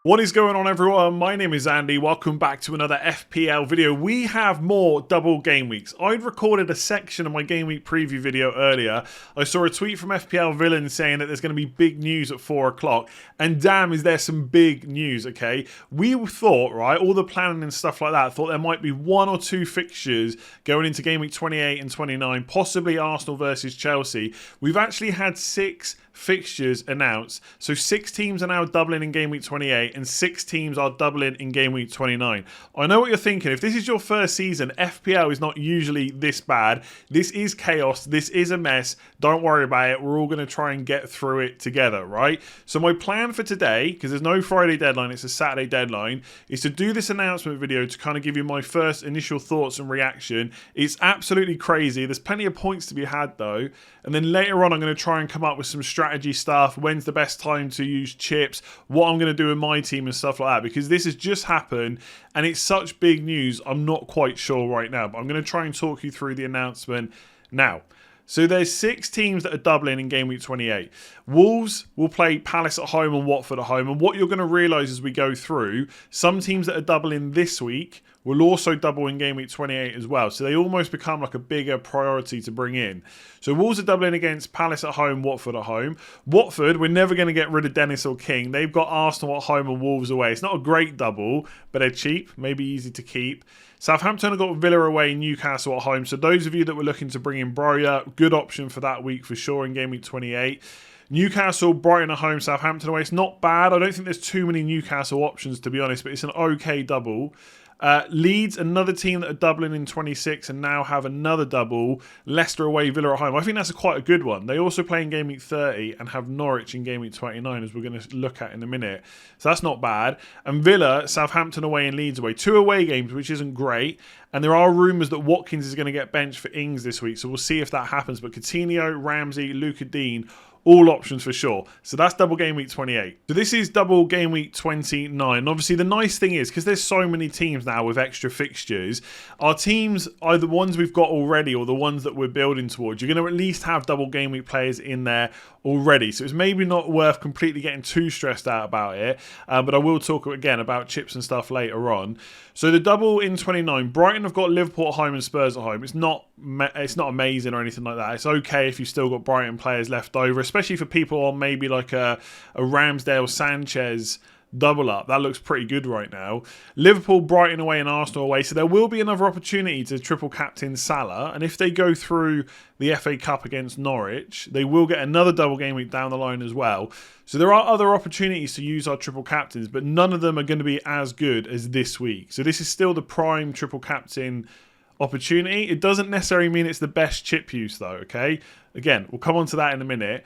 What is going on, everyone? My name is Andy. Welcome back to another FPL video. We have more double game weeks. I'd recorded a section of my game week preview video earlier. I saw a tweet from FPL Villain saying that there's going to be big news at 4 o'clock. And damn, is there some big news, okay? We thought, right, all the planning and stuff like that, thought there might be one or two fixtures going into game week 28 and 29, possibly Arsenal versus Chelsea. We've actually had 6 fixtures announced. So 6 teams are now doubling in game week 28 and 6 teams are doubling in game week 29. I know what you're thinking. If this is your first season, FPL is not usually this bad. This is chaos. This is a mess. Don't worry about it. We're all going to try and get through it together, right? So my plan for today, because there's no Friday deadline, it's a Saturday deadline, is to do this announcement video to kind of give you my first initial thoughts and reaction. It's absolutely crazy. There's plenty of points to be had though. And then later on, I'm going to try and come up with some strategy stuff. When's the best time to use chips? What I'm going to do in my team and stuff like that. Because this has just happened and it's such big news. I'm not quite sure right now. But I'm going to try and talk you through the announcement now. So there's 6 teams that are doubling in game week 28. Wolves will play Palace at home and Watford at home. And what you're going to realise as we go through, some teams that are doubling this week will also double in game week 28 as well. So they almost become like a bigger priority to bring in. So Wolves are doubling against Palace at home, Watford at home. Watford, we're never going to get rid of Dennis or King. They've got Arsenal at home and Wolves away. It's not a great double, but they're cheap, maybe easy to keep. Southampton have got Villa away, Newcastle at home. So those of you that were looking to bring in Broja, good option for that week for sure in game week 28. Newcastle, Brighton at home, Southampton away. It's not bad. I don't think there's too many Newcastle options, to be honest, but it's an okay double. Leeds, another team that are doubling in 26 and now have another double. Leicester away, Villa at home. I think that's quite a good one. They also play in game week 30 and have Norwich in game week 29, as we're going to look at in a minute. So that's not bad. And Villa, Southampton away and Leeds away. 2 away games, which isn't great. And there are rumours that Watkins is going to get benched for Ings this week. So we'll see if that happens. But Coutinho, Ramsey, Luca Dean, all options for sure. So that's double game week 28. So this is double game week 29. Obviously, the nice thing is, because there's so many teams now with extra fixtures, our teams are the ones we've got already or the ones that we're building towards. You're going to at least have double game week players in there already. So it's maybe not worth completely getting too stressed out about it. But I will talk again about chips and stuff later on. So the double in 29, Brighton have got Liverpool at home and Spurs at home. It's not amazing or anything like that. It's okay if you've still got Brighton players left over, especially for people on maybe like a Ramsdale Sanchez double up. That looks pretty good right now. Liverpool, Brighton away and Arsenal away. So there will be another opportunity to triple captain Salah. And if they go through the FA Cup against Norwich, they will get another double game week down the line as well. So there are other opportunities to use our triple captains, but none of them are going to be as good as this week. So this is still the prime triple captain opportunity. It doesn't necessarily mean it's the best chip use though, okay? Again, we'll come on to that in a minute.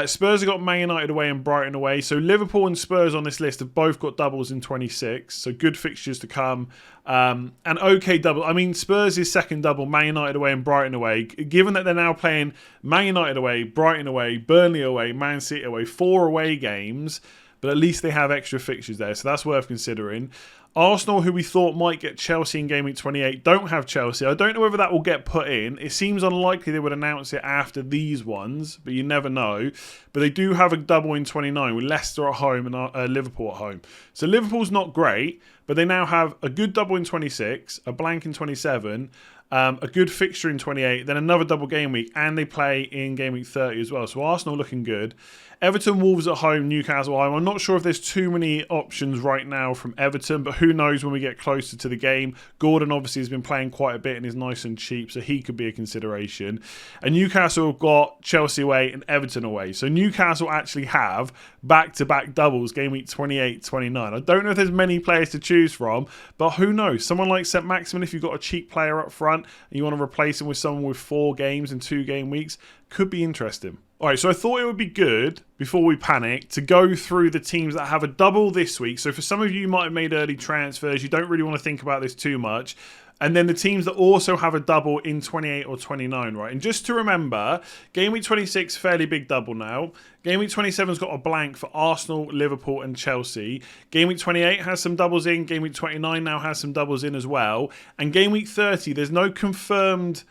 Spurs have got Man United away and Brighton away. So Liverpool and Spurs on this list have both got doubles in 26. So good fixtures to come. And okay double. I mean, Spurs' second double, Man United away and Brighton away. Given that they're now playing Man United away, Brighton away, Burnley away, Man City away, 4 away games. But at least they have extra fixtures there. So that's worth considering. Arsenal, who we thought might get Chelsea in game week 28, don't have Chelsea. I don't know whether that will get put in. It seems unlikely they would announce it after these ones, but you never know. But they do have a double in 29 with Leicester at home and Liverpool at home. So Liverpool's not great, but they now have a good double in 26, a blank in 27, a good fixture in 28, then another double game week, and they play in game week 30 as well. So Arsenal looking good. Everton, Wolves at home, Newcastle at home. I'm not sure if there's too many options right now from Everton, but who knows when we get closer to the game. Gordon obviously has been playing quite a bit and is nice and cheap, so he could be a consideration. And Newcastle have got Chelsea away and Everton away. So Newcastle actually have back-to-back doubles, game week 28, 29. I don't know if there's many players to choose from, but who knows? Someone like St. Maximin, if you've got a cheap player up front and you want to replace him with someone with 4 games and 2 game weeks, could be interesting. Alright, so I thought it would be good, before we panic, to go through the teams that have a double this week. So for some of you might have made early transfers, you don't really want to think about this too much. And then the teams that also have a double in 28 or 29, right? And just to remember, Game Week 26, fairly big double now. Game Week 27's got a blank for Arsenal, Liverpool and Chelsea. Game Week 28 has some doubles in. Game Week 29 now has some doubles in as well. And Game Week 30, there's no confirmed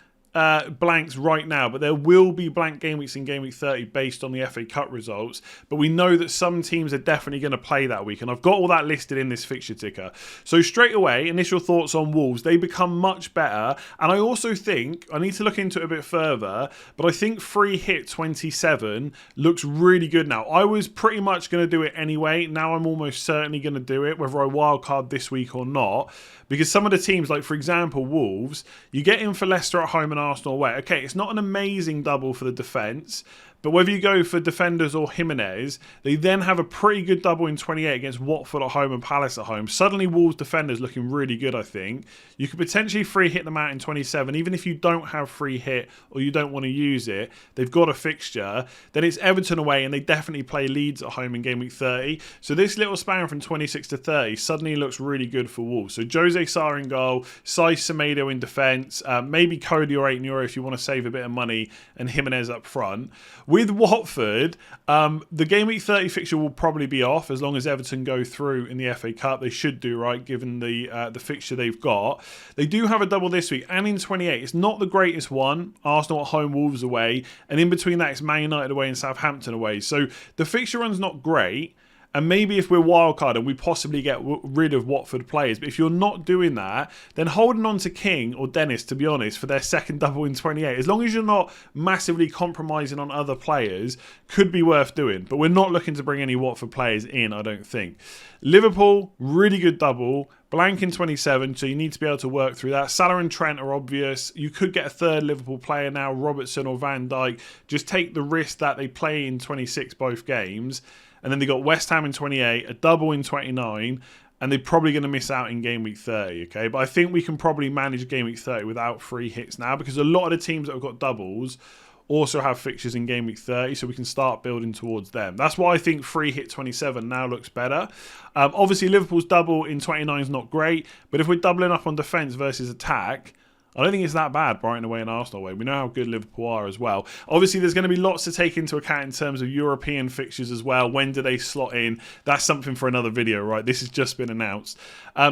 blanks right now, but there will be blank game weeks in Game Week 30 based on the FA Cup results. But we know that some teams are definitely going to play that week, and I've got all that listed in this fixture ticker. So straight away, initial thoughts on Wolves. They become much better, and I also think, I need to look into it a bit further, but I think free hit 27 looks really good now. I was pretty much going to do it anyway. Now I'm almost certainly going to do it, whether I wildcard this week or not, because some of the teams, like for example Wolves, you get in for Leicester at home and Arsenal away. Okay, it's not an amazing double for the defence, but whether you go for defenders or Jimenez, they then have a pretty good double in 28 against Watford at home and Palace at home. Suddenly Wolves defenders looking really good, I think. You could potentially free hit them out in 27, even if you don't have free hit or you don't want to use it. They've got a fixture. Then it's Everton away, and they definitely play Leeds at home in Game Week 30. So this little span from 26 to 30 suddenly looks really good for Wolves. So Jose Sarr in goal, Sai Semedo in defence, maybe Cody or €8 if you want to save a bit of money, and Jimenez up front. With Watford, the Game Week 30 fixture will probably be off as long as Everton go through in the FA Cup. They should do, right, given the fixture they've got. They do have a double this week, and in 28. It's not the greatest one. Arsenal at home, Wolves away, and in between that it's Man United away and Southampton away. So the fixture run's not great. And maybe if we're wildcarding, we possibly get rid of Watford players. But if you're not doing that, then holding on to King or Dennis, to be honest, for their second double in 28, as long as you're not massively compromising on other players, could be worth doing. But we're not looking to bring any Watford players in, I don't think. Liverpool, really good double. Blank in 27, so you need to be able to work through that. Salah and Trent are obvious. You could get a third Liverpool player now, Robertson or Van Dijk. Just take the risk that they play in 26 both games. And then they got West Ham in 28, a double in 29, and they're probably going to miss out in Game Week 30, okay? But I think we can probably manage Game Week 30 without free hits now, because a lot of the teams that have got doubles also have fixtures in Game Week 30, so we can start building towards them. That's why I think free hit 27 now looks better. Obviously, Liverpool's double in 29 is not great, but if we're doubling up on defence versus attack, I don't think it's that bad, Brighton away and Arsenal away. We know how good Liverpool are as well. Obviously, there's going to be lots to take into account in terms of European fixtures as well. When do they slot in? That's something for another video, right? This has just been announced.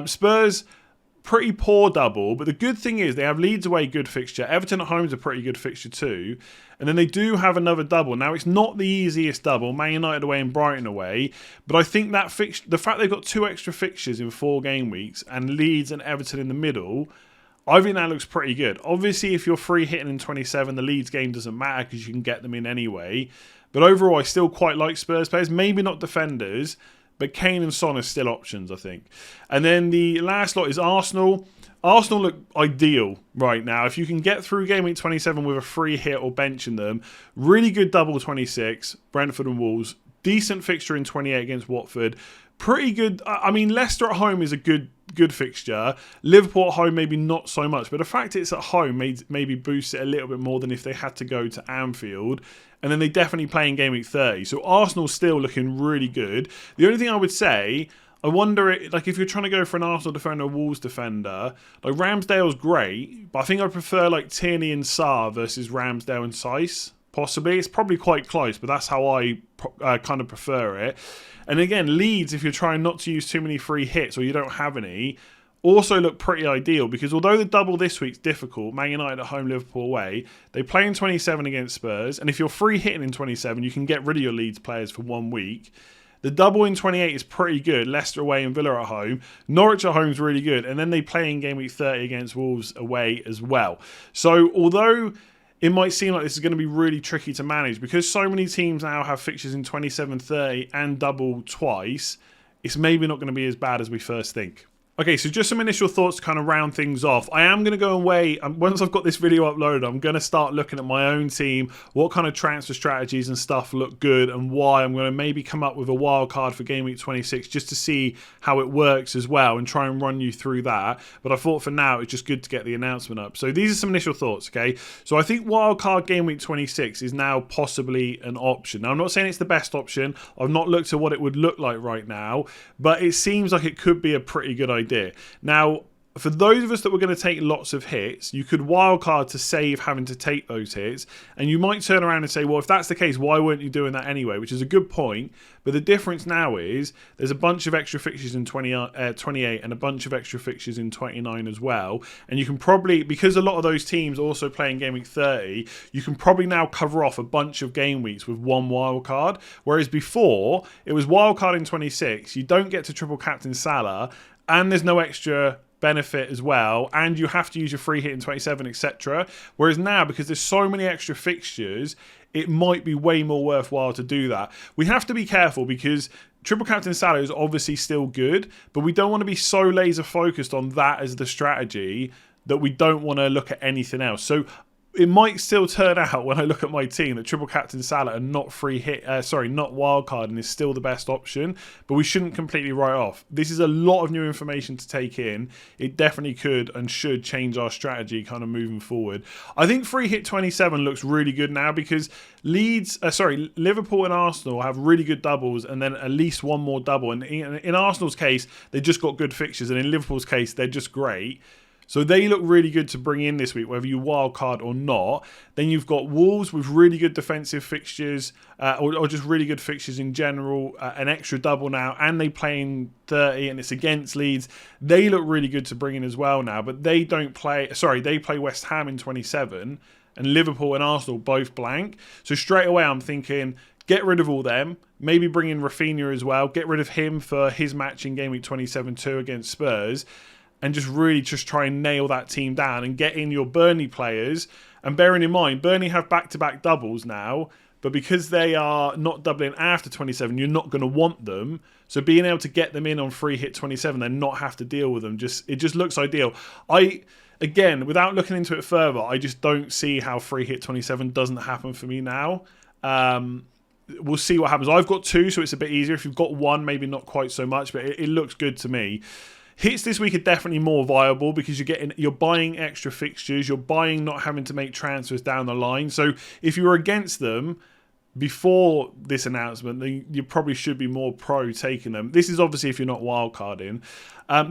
Spurs, pretty poor double, but the good thing is they have Leeds away, good fixture. Everton at home is a pretty good fixture too. And then they do have another double. Now, it's not the easiest double, Man United away and Brighton away, but I think that the fact they've got 2 extra fixtures in 4 game weeks and Leeds and Everton in the middle, I think that looks pretty good. Obviously, if you're free hitting in 27, the Leeds game doesn't matter because you can get them in anyway. But overall, I still quite like Spurs players. Maybe not defenders, but Kane and Son are still options, I think. And then the last lot is Arsenal. Arsenal look ideal right now. If you can get through Game Week 27 with a free hit or benching them, really good double 26, Brentford and Wolves. Decent fixture in 28 against Watford. Pretty good. I mean, Leicester at home is a good fixture. Liverpool at home, maybe not so much. But the fact it's at home maybe boosts it a little bit more than if they had to go to Anfield. And then they definitely play in Game Week 30. So Arsenal's still looking really good. The only thing I would say, I wonder, if you're trying to go for an Arsenal defender or Wolves defender, like Ramsdale's great, but I think I prefer like Tierney and Sarr versus Ramsdale and Saiss. Possibly. It's probably quite close, but that's how I kind of prefer it. And again, Leeds, if you're trying not to use too many free hits or you don't have any, also look pretty ideal because although the double this week's difficult, Man United at home, Liverpool away, they play in 27 against Spurs. And if you're free hitting in 27, you can get rid of your Leeds players for 1 week. The double in 28 is pretty good. Leicester away and Villa at home. Norwich at home is really good. And then they play in Game Week 30 against Wolves away as well. So although it might seem like this is going to be really tricky to manage because so many teams now have fixtures in 27, 30 and double twice, it's maybe not going to be as bad as we first think. Okay, so just some initial thoughts to kind of round things off. I am going to go away, once I've got this video uploaded, I'm going to start looking at my own team, what kind of transfer strategies and stuff look good and why. I'm going to maybe come up with a wild card for Game Week 26 just to see how it works as well and try and run you through that. But I thought for now it's just good to get the announcement up. So these are some initial thoughts, okay? So I think wild card Game Week 26 is now possibly an option. Now, I'm not saying it's the best option. I've not looked at what it would look like right now, but it seems like it could be a pretty good idea. Now, for those of us that were going to take lots of hits, you could wildcard to save having to take those hits. And you might turn around and say, well, if that's the case, why weren't you doing that anyway? Which is a good point. But the difference now is there's a bunch of extra fixtures in 28 and a bunch of extra fixtures in 29 as well. And you can probably, because a lot of those teams also play in Game Week 30, you can probably now cover off a bunch of game weeks with one wildcard. Whereas before, it was wildcard in 26, you don't get to triple captain Salah, and there's no extra benefit as well, and you have to use your free hit in 27, etc. Whereas now, because there's so many extra fixtures, it might be way more worthwhile to do that. We have to be careful because triple captain Salah is obviously still good, but we don't want to be so laser focused on that as the strategy that we don't want to look at anything else. So it might still turn out when I look at my team that triple captain Salah and not not wildcarding is still the best option, but we shouldn't completely write off. This is a lot of new information to take in. It definitely could and should change our strategy kind of moving forward. I think free hit 27 looks really good now because Liverpool and Arsenal have really good doubles and then at least one more double. And in Arsenal's case, they just got good fixtures, and in Liverpool's case, they're just great. So they look really good to bring in this week, whether you wildcard or not. Then you've got Wolves with really good defensive fixtures, or just really good fixtures in general, an extra double now, and they play in 30, and it's against Leeds. They look really good to bring in as well now, but they play West Ham in 27, and Liverpool and Arsenal both blank. So straight away I'm thinking, get rid of all them, maybe bring in Rafinha as well, get rid of him for his match in Game Week 27 too against Spurs, and just try and nail that team down and get in your Burnley players. And bearing in mind, Burnley have back-to-back doubles now, but because they are not doubling after 27, you're not going to want them. So being able to get them in on free hit 27 and not have to deal with them, it just looks ideal. Again, without looking into it further, I just don't see how free hit 27 doesn't happen for me now. We'll see what happens. I've got 2, so it's a bit easier. If you've got 1, maybe not quite so much, but it looks good to me. Hits this week are definitely more viable because you're buying extra fixtures, you're buying not having to make transfers down the line. So if you were against them before this announcement, then you probably should be more pro taking them. This is obviously if you're not wildcarding.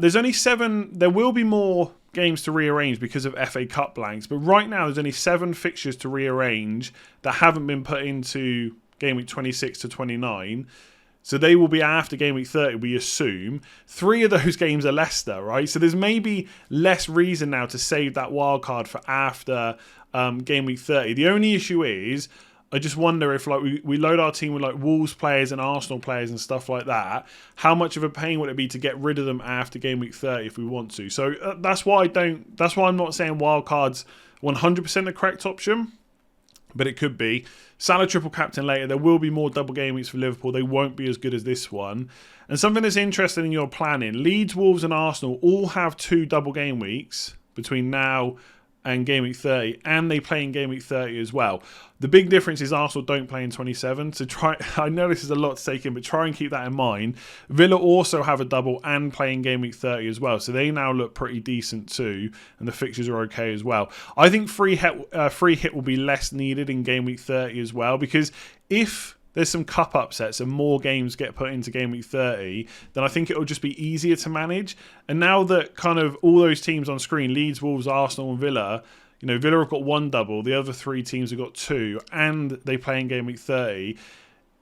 There's only 7. There will be more games to rearrange because of FA Cup blanks, but right now there's only 7 fixtures to rearrange that haven't been put into Game Week 26 to 29. So they will be after Game Week 30, we assume. 3 of those games are Leicester, right? So there's maybe less reason now to save that wild card for after Game Week 30. The only issue is, I just wonder if we load our team with Wolves players and Arsenal players and stuff like that, how much of a pain would it be to get rid of them after Game Week 30 if we want to? So that's why I'm not saying wild cards 100% the correct option, but it could be. Salah triple captain later. There will be more double game weeks for Liverpool. They won't be as good as this one. And something that's interesting in your planning, Leeds, Wolves and Arsenal all have 2 double game weeks between now and Game Week 30, and they play in Game Week 30 as well. The big difference is Arsenal don't play in 27, so I know this is a lot to take in, but try and keep that in mind. Villa also have a double and play in Game Week 30 as well, so they now look pretty decent too, and the fixtures are okay as well. I think free hit will be less needed in Game Week 30 as well, because if there's some cup upsets and more games get put into Game Week 30, then I think it will just be easier to manage. And now that kind of all those teams on screen, Leeds, Wolves, Arsenal and Villa, Villa have got 1 double, the other 3 teams have got 2, and they play in Game Week 30.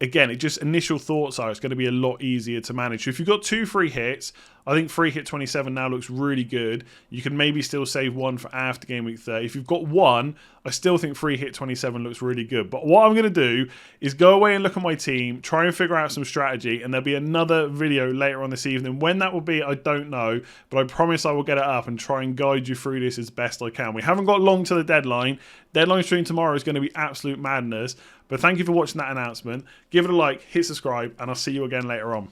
Again, initial thoughts are it's going to be a lot easier to manage. So if you've got 2 free hits, I think free hit 27 now looks really good. You can maybe still save 1 for after Game Week 30. If you've got 1, I still think free hit 27 looks really good. But what I'm going to do is go away and look at my team, try and figure out some strategy, and there'll be another video later on this evening. When that will be, I don't know, but I promise I will get it up and try and guide you through this as best I can. We haven't got long to the deadline. Deadline stream tomorrow is going to be absolute madness. But thank you for watching that announcement. Give it a like, hit subscribe, and I'll see you again later on.